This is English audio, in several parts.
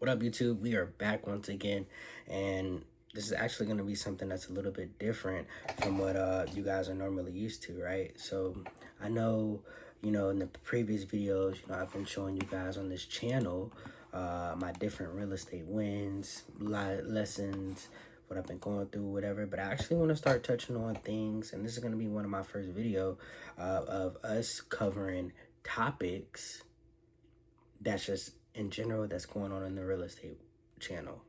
What up, YouTube? We are back once again, and this is actually going to be something that's a little bit different from what you guys are normally used to, right? So I know, in the previous videos, I've been showing you guys on this channel my different real estate wins, lessons, what I've been going through, whatever. But I actually want to start touching on things, and this is going to be one of my first video of us covering topics that's just in general that's going on in the real estate channel,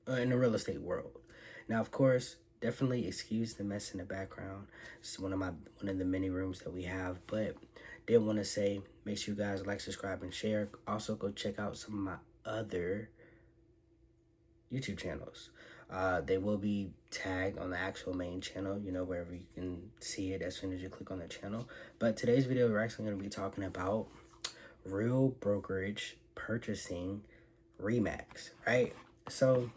in the real estate world. Now, of course, definitely excuse the mess in the background. It's one of the many rooms that we have, but did want to say, make sure you guys like, subscribe, and share. Also, go check out some of my other YouTube channels. They will be tagged on the actual main channel, wherever you can see it as soon as you click on the channel. But today's video, we're actually going to be talking about real brokerage purchasing Remax, right? So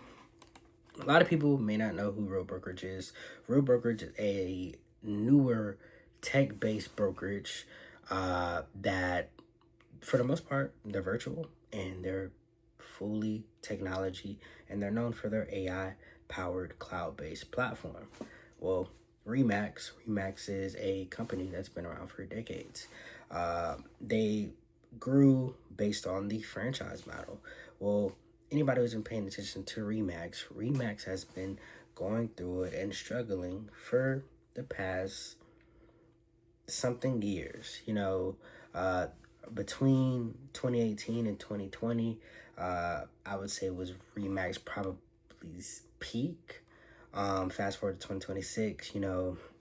a lot of people may not know who Real Brokerage is. Real Brokerage is a newer tech-based brokerage that, for the most part, they're virtual and they're fully technology, and they're known for their AI-powered cloud-based platform. Well, Remax is a company that's been around for decades. They grew based on the franchise model. Well, anybody who's been paying attention to Remax has been going through it and struggling for the past something years. Between 2018 and 2020, I would say was Remax probably peak. Fast forward to 2026,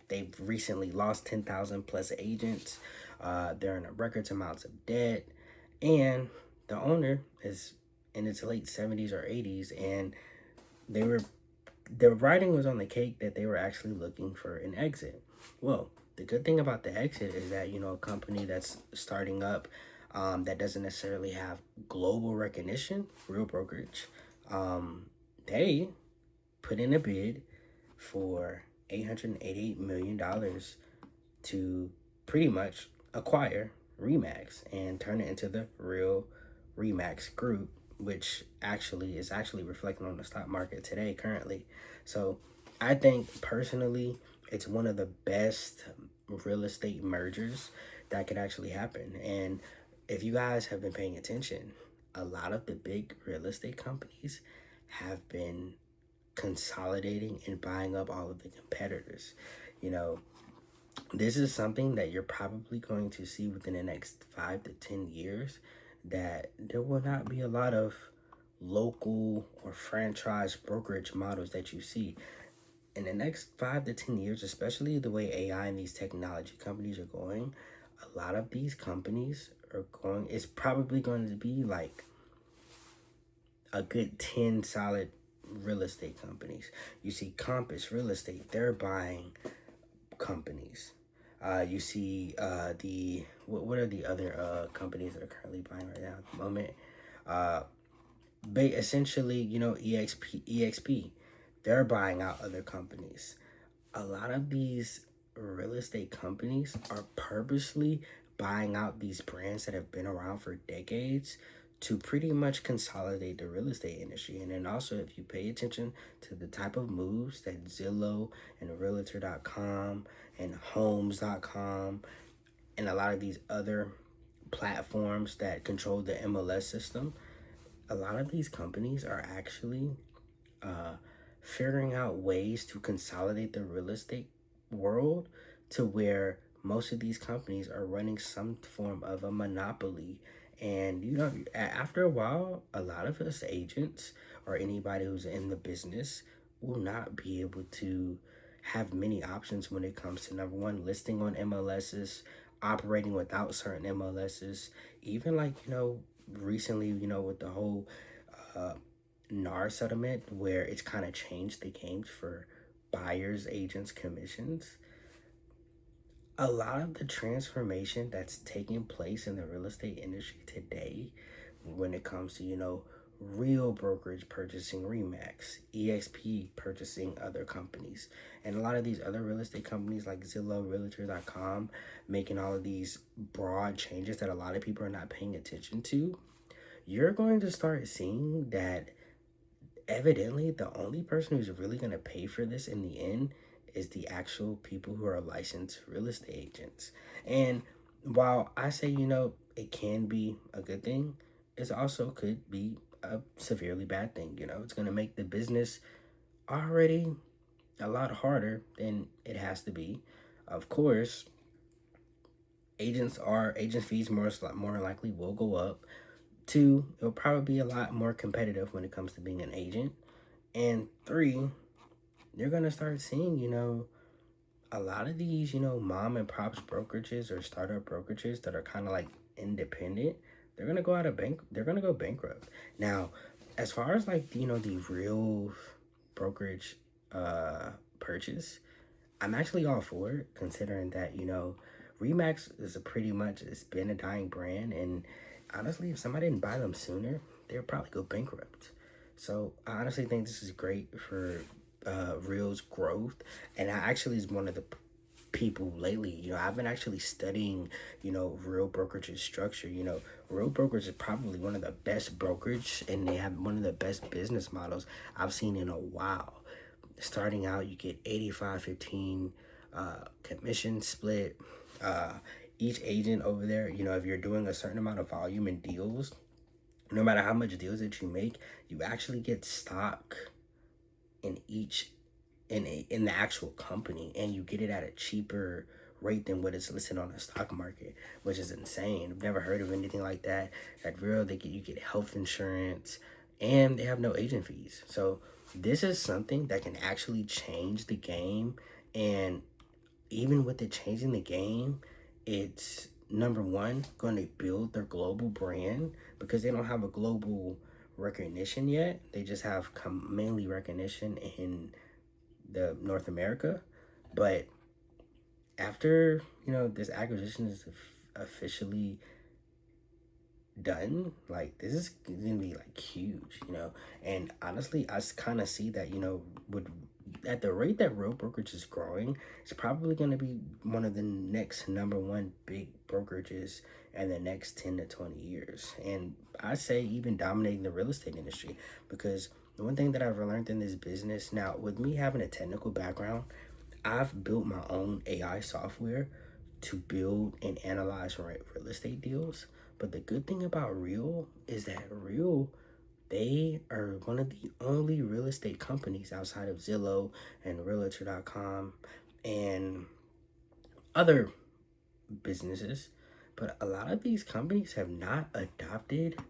they've recently lost 10,000 plus agents. They're in records amounts of debt, and the owner is in its late 70s or 80s, and the writing was on the cake that they were actually looking for an exit. Well, the good thing about the exit is that, a company that's starting up, that doesn't necessarily have global recognition, Real Brokerage, they put in a bid for $888 million to pretty much acquire Remax and turn it into the Real Remax Group, which is actually reflecting on the stock market today currently. So I think personally it's one of the best real estate mergers that could actually happen. And if you guys have been paying attention, a lot of the big real estate companies have been consolidating and buying up all of the competitors. This is something that you're probably going to see within the next 5 to 10 years, that there will not be a lot of local or franchise brokerage models that you see. In the next 5 to 10 years, especially the way AI and these technology companies are going, a lot of these companies it's probably going to be like a good 10 solid real estate companies. You see Compass Real Estate, they're buying companies. You see what are the other companies that are currently buying right now at the moment? Essentially, EXP, they're buying out other companies. A lot of these real estate companies are purposely buying out these brands that have been around for decades to pretty much consolidate the real estate industry. And then also, if you pay attention to the type of moves that Zillow and Realtor.com and Homes.com and a lot of these other platforms that control the MLS system, a lot of these companies are actually figuring out ways to consolidate the real estate world to where most of these companies are running some form of a monopoly. And, after a while, a lot of us agents or anybody who's in the business will not be able to have many options when it comes to, number one, listing on MLSs, operating without certain MLSs, even recently, with the whole NAR settlement, where it's kind of changed the game for buyers, agents, commissions. A lot of the transformation that's taking place in the real estate industry today, when it comes to, Real Brokerage purchasing Remax, EXP purchasing other companies, and a lot of these other real estate companies like Zillow, Realtor.com, making all of these broad changes that a lot of people are not paying attention to, you're going to start seeing that evidently the only person who's really going to pay for this in the end is the actual people who are licensed real estate agents. And while I say, it can be a good thing, it also could be a severely bad thing. It's going to make the business already a lot harder than it has to be. Of course, agent fees more likely will go up. Two, it'll probably be a lot more competitive when it comes to being an agent. And three, you're gonna start seeing, a lot of these, mom and pops brokerages or startup brokerages that are kind of like independent. They're gonna go out of bank. They're gonna go bankrupt. Now, as far as like the real brokerage purchase, I'm actually all for it, considering that Remax is it's been a dying brand, and honestly, if somebody didn't buy them sooner, they'd probably go bankrupt. So I honestly think this is great for Real's growth, and I actually is one of the people lately. I've been actually studying, Real Brokerage's structure. Real Brokerage is probably one of the best brokerage, and they have one of the best business models I've seen in a while. Starting out, you get 85-15 commission split. Each agent over there, if you're doing a certain amount of volume and deals, no matter how much deals that you make, you actually get stock in in the actual company, and you get it at a cheaper rate than what is listed on the stock market, which is insane. I've never heard of anything like that. At Real, you get health insurance, and they have no agent fees. So this is something that can actually change the game. And even with it changing the game, it's number one going to build their global brand, because they don't have a global recognition yet. They just have mainly recognition in the North America. But after this acquisition is officially done, like, this is gonna be like huge. And honestly, I kind of see that with at the rate that Real Brokerage is growing, it's probably going to be one of the next number one big brokerages in the next 10 to 20 years. And I say even dominating the real estate industry, because the one thing that I've learned in this business, now with me having a technical background, I've built my own AI software to build and analyze real estate deals. But the good thing about Real is that Real, they are one of the only real estate companies outside of Zillow and Realtor.com and other businesses. But a lot of these companies have not adopted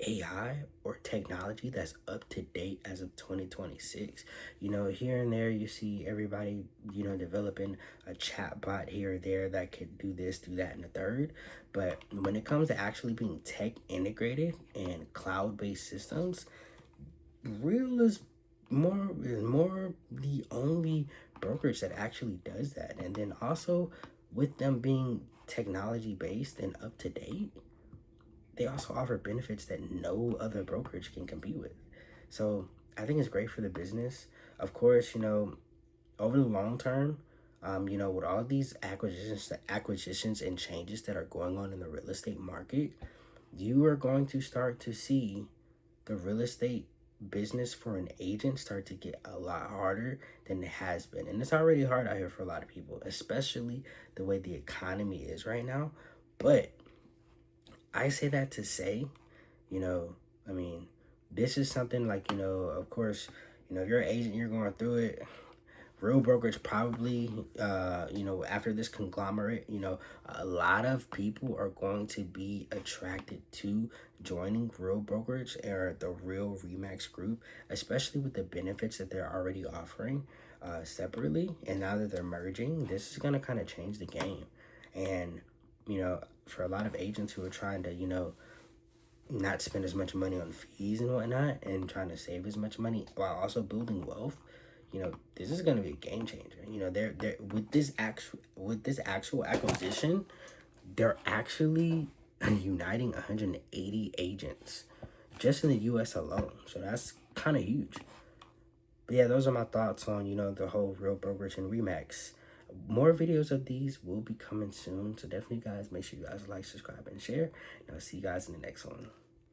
AI or technology that's up to date as of 2026. Here and there you see everybody, developing a chat bot here or there that could do this, do that, and the third. But when it comes to actually being tech integrated and cloud-based systems, Real is more the only brokerage that actually does that. And then also, with them being technology based and up to date, they also offer benefits that no other brokerage can compete with. So I think it's great for the business. Of course, over the long term, with all of these acquisitions and changes that are going on in the real estate market, you are going to start to see the real estate business for an agent start to get a lot harder than it has been. And it's already hard out here for a lot of people, especially the way the economy is right now. But I say that to say, this is something like, of course, if you're an agent, you're going through it. Real Brokerage probably, after this conglomerate, a lot of people are going to be attracted to joining Real Brokerage or the Real Remax group, especially with the benefits that they're already offering separately. And now that they're merging, this is going to kind of change the game. And, for a lot of agents who are trying to, not spend as much money on fees and whatnot, and trying to save as much money while also building wealth, this is going to be a game changer. They're with this actual acquisition, they're actually uniting 180 agents just in the U.S. alone. So that's kind of huge. But yeah, those are my thoughts on the whole Real Brokerage and Remax. more videos of these will be coming soon. So definitely, guys, make sure you guys like, subscribe, and share. And I'll see you guys in the next one.